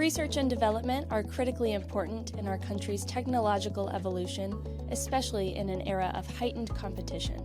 Research and development are critically important in our country's technological evolution, especially in an era of heightened competition.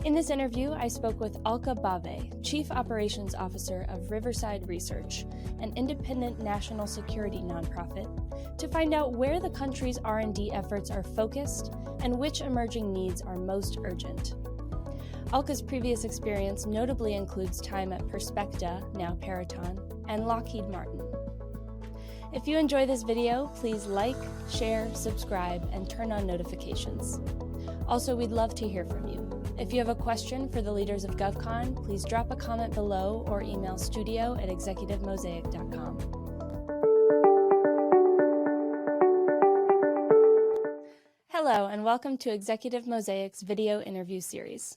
In this interview, I spoke with Alka Bhave, Chief Operations Officer of Riverside Research, an independent national security nonprofit, to find out where the country's R&D efforts are focused and which emerging needs are most urgent. Alka's previous experience notably includes time at Perspecta, now Peraton, and Lockheed Martin. If you enjoy this video, please like, share, subscribe, and turn on notifications. Also, we'd love to hear from you. If you have a question for the leaders of GovCon, please drop a comment below or email studio@executivemosaic.com. Hello, and welcome to Executive Mosaic's video interview series.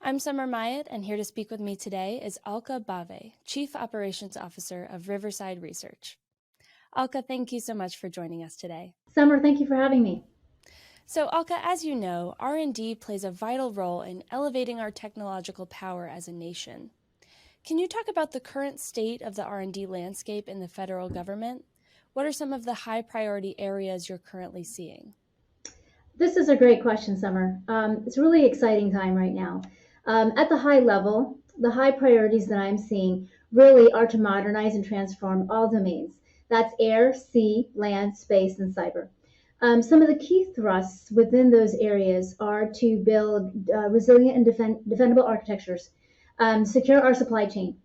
I'm Summer Myatt, and here to speak with me today is Alka Bhave, Chief Operations Officer of Riverside Research. Alka, thank you so much for joining us today. Summer, thank you for having me. So Alka, as you know, R&D plays a vital role in elevating our technological power as a nation. Can you talk about the current state of the R&D landscape in the federal government? What are some of the high priority areas you're currently seeing? This is a great question, Summer. It's a really exciting time right now. At the high level, the high priorities that I'm seeing really are to modernize and transform all domains. That's air, sea, land, space, and cyber. Some of the key thrusts within those areas are to build resilient and defendable architectures, secure our supply chain,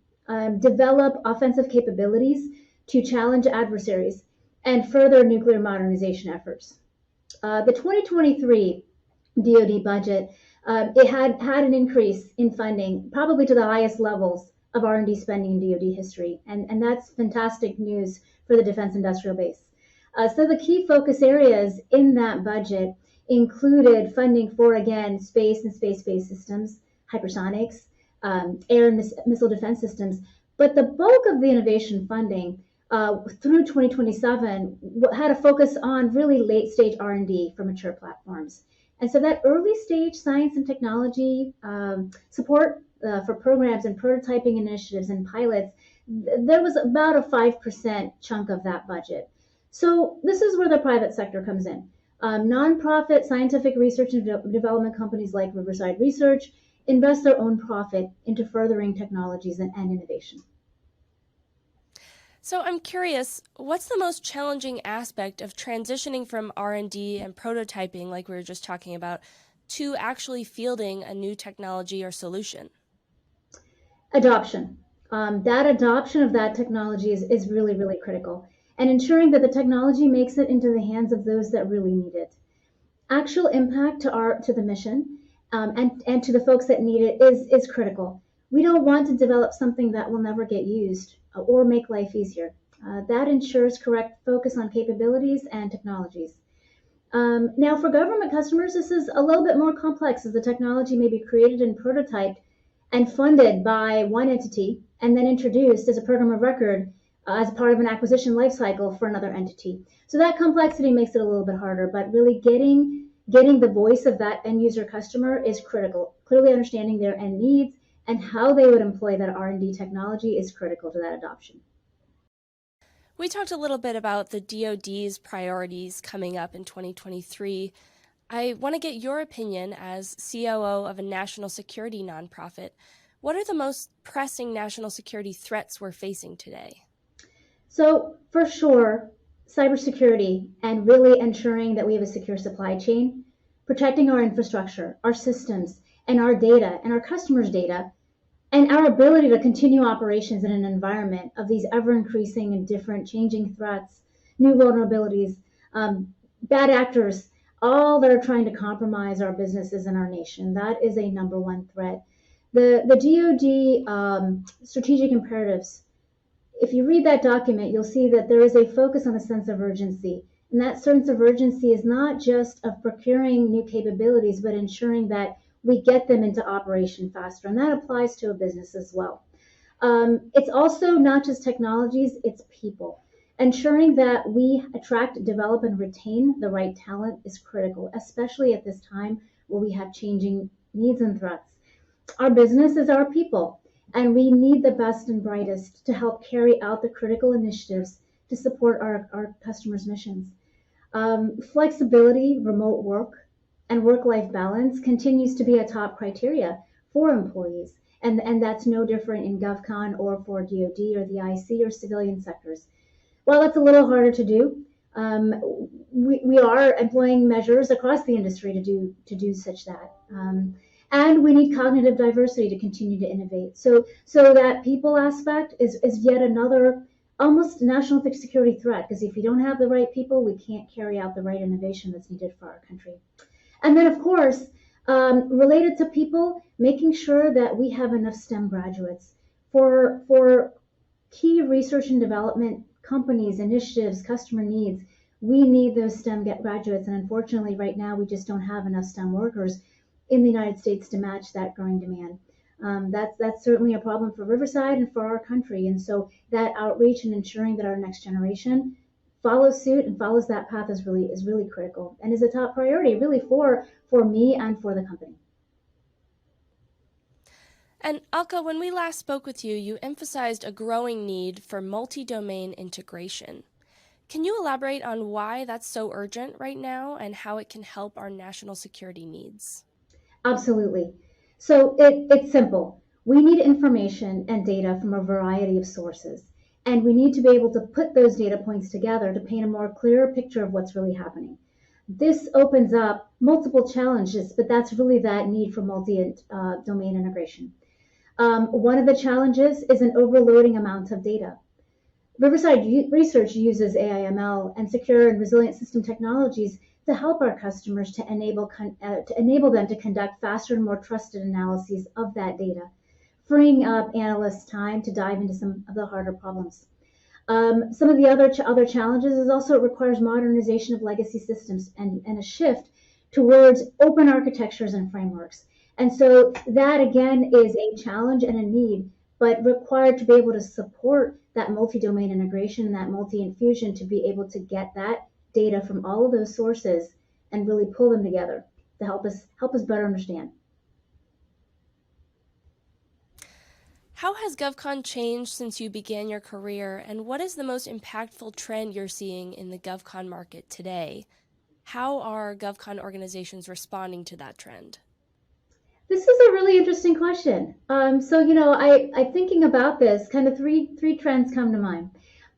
develop offensive capabilities to challenge adversaries, and further nuclear modernization efforts. The 2023 DoD budget, it had an increase in funding, probably to the highest levels of R&D spending in DoD history, and that's fantastic news for the defense industrial base. So the key focus areas in that budget included funding for, again, space and space-based systems, hypersonics, air and missile defense systems. But the bulk of the innovation funding through 2027 had a focus on really late-stage R&D for mature platforms. And so that early-stage science and technology support for programs and prototyping initiatives and pilots, there was about a 5% chunk of that budget. So this is where the private sector comes in. Nonprofit scientific research and development companies like Riverside Research invest their own profit into furthering technologies and innovation. So I'm curious, what's the most challenging aspect of transitioning from R&D and prototyping, like we were just talking about, to actually fielding a new technology or solution? Adoption. That adoption of that technology is really, really critical, and ensuring that the technology makes it into the hands of those that really need it. Actual impact to the mission and to the folks that need it is critical. We don't want to develop something that will never get used or make life easier. That ensures correct focus on capabilities and technologies. Now, for government customers, this is a little bit more complex, as the technology may be created and prototyped and funded by one entity and then introduced as a program of record as part of an acquisition lifecycle for another entity. So that complexity makes it a little bit harder, but really getting the voice of that end user customer is critical. Clearly understanding their end needs and how they would employ that R&D technology is critical to that adoption. We talked a little bit about the DoD's priorities coming up in 2023. I want to get your opinion as COO of a national security nonprofit. What are the most pressing national security threats we're facing today? So for sure, cybersecurity and really ensuring that we have a secure supply chain, protecting our infrastructure, our systems, and our data and our customers' data, and our ability to continue operations in an environment of these ever-increasing and different changing threats, new vulnerabilities, bad actors, all that are trying to compromise our businesses and our nation. That is a number one threat. The DoD strategic imperatives, if you read that document, you'll see that there is a focus on a sense of urgency. And that sense of urgency is not just of procuring new capabilities, but ensuring that we get them into operation faster. And that applies to a business as well. It's also not just technologies, it's people. Ensuring that we attract, develop, and retain the right talent is critical, especially at this time where we have changing needs and threats. Our business is our people, and we need the best and brightest to help carry out the critical initiatives to support our customers' missions. Flexibility, remote work, and work-life balance continues to be a top criteria for employees. And that's no different in GovCon or for DoD or the IC or civilian sectors. While that's a little harder to do, we are employing measures across the industry to do such that. And we need cognitive diversity to continue to innovate. So that people aspect is yet another almost national security threat, because if you don't have the right people, we can't carry out the right innovation that's needed for our country. And then, of course, related to people, making sure that we have enough STEM graduates for key research and development companies, initiatives, customer needs. We need those STEM graduates, and unfortunately, right now, we just don't have enough STEM workers in the United States to match that growing demand. That's certainly a problem for Riverside and for our country. And so that outreach and ensuring that our next generation follows suit and follows that path is really critical and is a top priority really for me and for the company. And Alka, when we last spoke with you, you emphasized a growing need for multi-domain integration. Can you elaborate on why that's so urgent right now and how it can help our national security needs? Absolutely. So it's simple. We need information and data from a variety of sources, and we need to be able to put those data points together to paint a more clear picture of what's really happening. This opens up multiple challenges, but that's really that need for multi-domain integration. One of the challenges is an overloading amount of data. Riverside Research uses AIML and secure and resilient system technologies to help our customers to enable them to conduct faster and more trusted analyses of that data, freeing up analysts' time to dive into some of the harder problems. Some of the other challenges is also it requires modernization of legacy systems and a shift towards open architectures and frameworks. And so that again is a challenge and a need, but required to be able to support that multi-domain integration and that multi-infusion to be able to get that data from all of those sources and really pull them together to help us better understand. How has GovCon changed since you began your career, and what is the most impactful trend you're seeing in the GovCon market today? How are GovCon organizations responding to that trend? This is a really interesting question. I thinking about this, kind of three trends come to mind.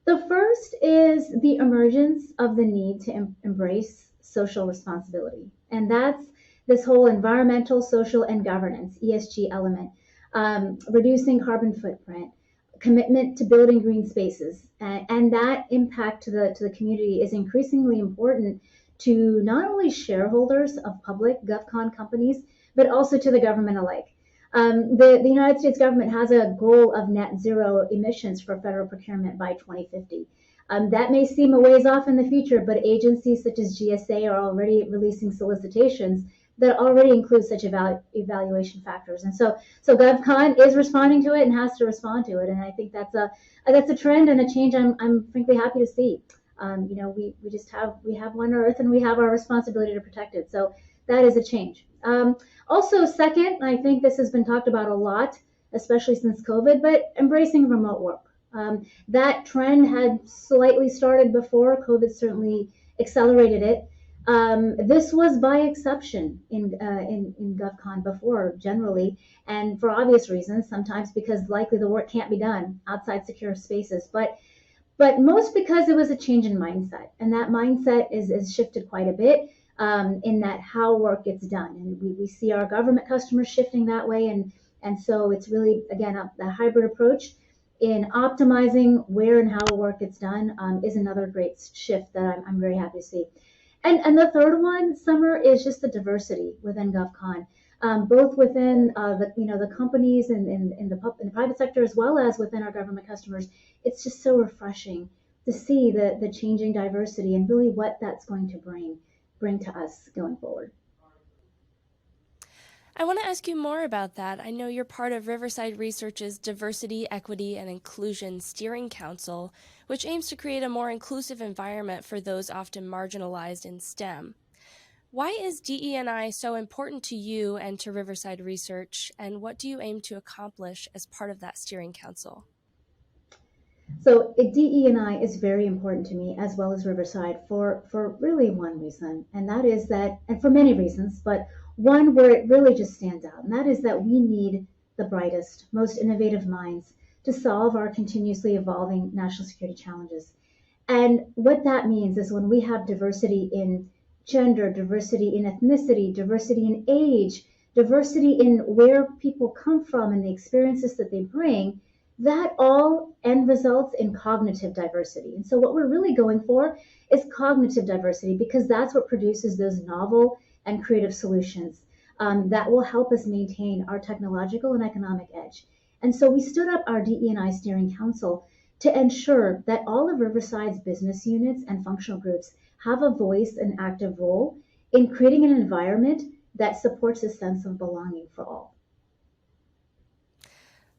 The first is the emergence of the need to embrace social responsibility, and that's this whole environmental, social, and governance (ESG) element, reducing carbon footprint, commitment to building green spaces, and that impact to the community is increasingly important to not only shareholders of public GovCon companies, but also to the government alike. The United States government has a goal of net zero emissions for federal procurement by 2050. That may seem a ways off in the future, but agencies such as GSA are already releasing solicitations that already include such evaluation factors. And so GovCon is responding to it and has to respond to it. And I think that's a trend and a change I'm frankly happy to see. We have one Earth and we have our responsibility to protect it. So that is a change. Also, second, I think this has been talked about a lot, especially since COVID, but embracing remote work. That trend had slightly started before. COVID certainly accelerated it. This was by exception in GovCon before, generally, and for obvious reasons, sometimes because likely the work can't be done outside secure spaces, but most because it was a change in mindset, and that mindset is shifted quite a bit. In that how work gets done. And we see our government customers shifting that way. And so it's really, again, the hybrid approach in optimizing where and how work gets done is another great shift that I'm very happy to see. And the third one, Summer, is just the diversity within GovCon, both within the companies and in the private sector as well as within our government customers. It's just so refreshing to see the changing diversity and really what that's going to bring to us going forward. I want to ask you more about that. I know you're part of Riverside Research's Diversity, Equity, and Inclusion Steering Council, which aims to create a more inclusive environment for those often marginalized in STEM. Why is DE&I so important to you and to Riverside Research, and what do you aim to accomplish as part of that steering council? So DE&I is very important to me as well as Riverside for really one reason, and that is that, and for many reasons, but one where it really just stands out, and that is that we need the brightest, most innovative minds to solve our continuously evolving national security challenges. And what that means is when we have diversity in gender, diversity in ethnicity, diversity in age, diversity in where people come from and the experiences that they bring, that all end results in cognitive diversity. And so, what we're really going for is cognitive diversity because that's what produces those novel and creative solutions that will help us maintain our technological and economic edge. And so, we stood up our DE&I Steering Council to ensure that all of Riverside's business units and functional groups have a voice and active role in creating an environment that supports a sense of belonging for all.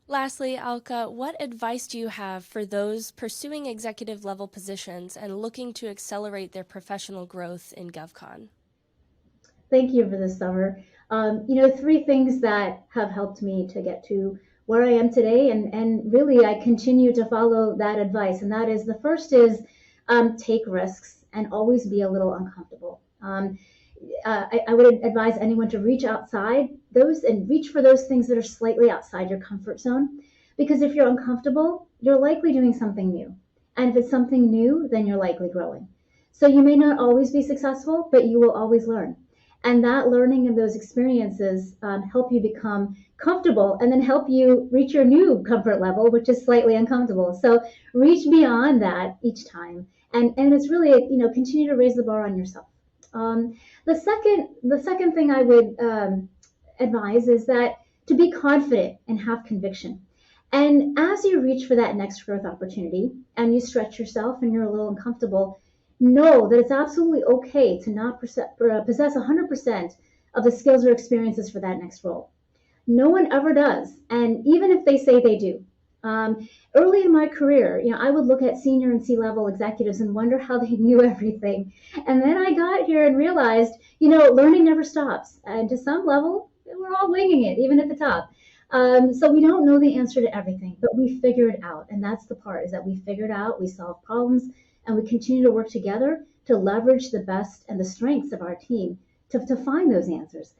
Lastly, Alka, what advice do you have for those pursuing executive level positions and looking to accelerate their professional growth in GovCon? Thank you for this, Summer. Three things that have helped me to get to where I am today, and really I continue to follow that advice. And that is the first is take risks and always be a little uncomfortable. I would advise anyone to reach outside those and reach for those things that are slightly outside your comfort zone. Because if you're uncomfortable, you're likely doing something new. And if it's something new, then you're likely growing. So you may not always be successful, but you will always learn. And that learning and those experiences help you become comfortable and then help you reach your new comfort level, which is slightly uncomfortable. So reach beyond that each time. And it's really, continue to raise the bar on yourself. Um, the second thing I would advise is that to be confident and have conviction. And as you reach for that next growth opportunity and you stretch yourself and you're a little uncomfortable, know that it's absolutely okay to not possess 100% of the skills or experiences for that next role. No one ever does. And even if they say they do, early in my career, I would look at senior and C-level executives and wonder how they knew everything. And then I got here and realized, learning never stops. And to some level, we're all winging it, even at the top. So we don't know the answer to everything, but we figure it out. And that's the part, is that we figure it out, we solve problems, and we continue to work together to leverage the best and the strengths of our team to find those answers.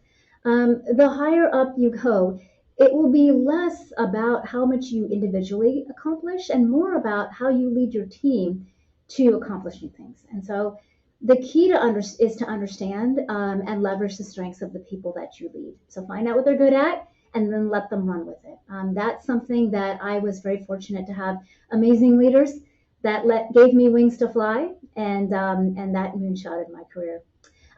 The higher up you go, it will be less about how much you individually accomplish and more about how you lead your team to accomplishing things. And so the key is to understand and leverage the strengths of the people that you lead. So find out what they're good at and then let them run with it. That's something that I was very fortunate to have amazing leaders that gave me wings to fly, and that moonshotted my career.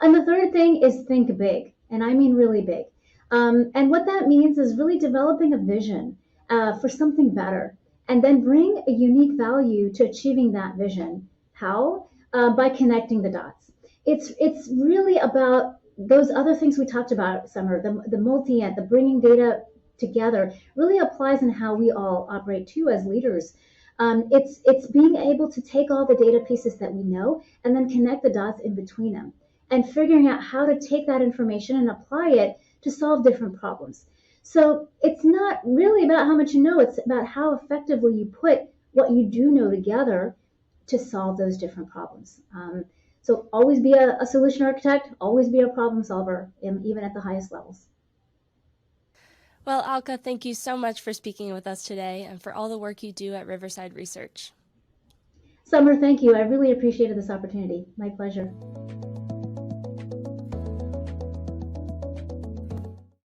And the third thing is think big, and I mean really big. And what that means is really developing a vision for something better, and then bring a unique value to achieving that vision. How? By connecting the dots. It's really about those other things we talked about, Summer. The multi-ent, the bringing data together, really applies in how we all operate too as leaders. It's being able to take all the data pieces that we know and then connect the dots in between them, and figuring out how to take that information and apply it to solve different problems. So it's not really about how much you know, it's about how effectively you put what you do know together to solve those different problems. So always be a solution architect, always be a problem solver, even at the highest levels. Well, Alka, thank you so much for speaking with us today and for all the work you do at Riverside Research. Summer, thank you. I really appreciated this opportunity. My pleasure.